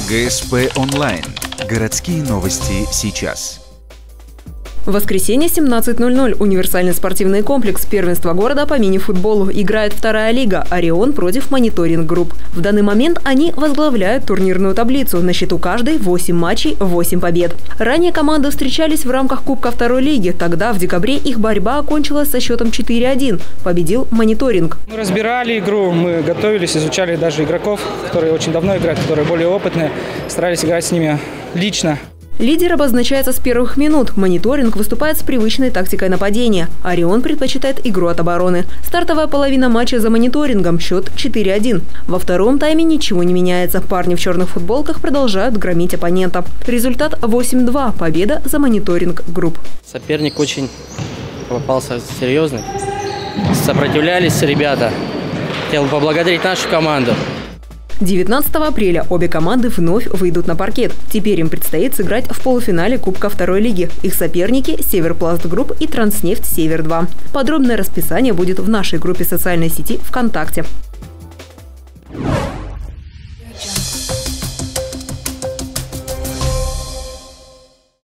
ГСП онлайн. Городские новости сейчас. В воскресенье 17:00 универсальный спортивный комплекс первенства города по мини-футболу играет вторая лига «Орион» против «Мониторинг Групп». В данный момент они возглавляют турнирную таблицу. На счету каждой 8 матчей, 8 побед. Ранее команды встречались в рамках Кубка второй лиги. Тогда в декабре их борьба окончилась со счетом 4-1. Победил «Мониторинг». Мы разбирали игру, мы готовились, изучали даже игроков, которые очень давно играют, которые более опытные. Старались играть с ними лично. Лидер обозначается с первых минут. «Мониторинг» выступает с привычной тактикой нападения. «Орион» предпочитает игру от обороны. Стартовая половина матча за «Мониторингом». Счет 4-1. Во втором тайме ничего не меняется. Парни в черных футболках продолжают громить оппонента. Результат 8-2. Победа за «Мониторинг Групп». Соперник очень попался серьезный. Сопротивлялись ребята. Хотел поблагодарить нашу команду. 19 апреля обе команды вновь выйдут на паркет. Теперь им предстоит сыграть в полуфинале Кубка второй лиги. Их соперники – Северпласт Групп и Транснефть Север-2. Подробное расписание будет в нашей группе социальной сети ВКонтакте.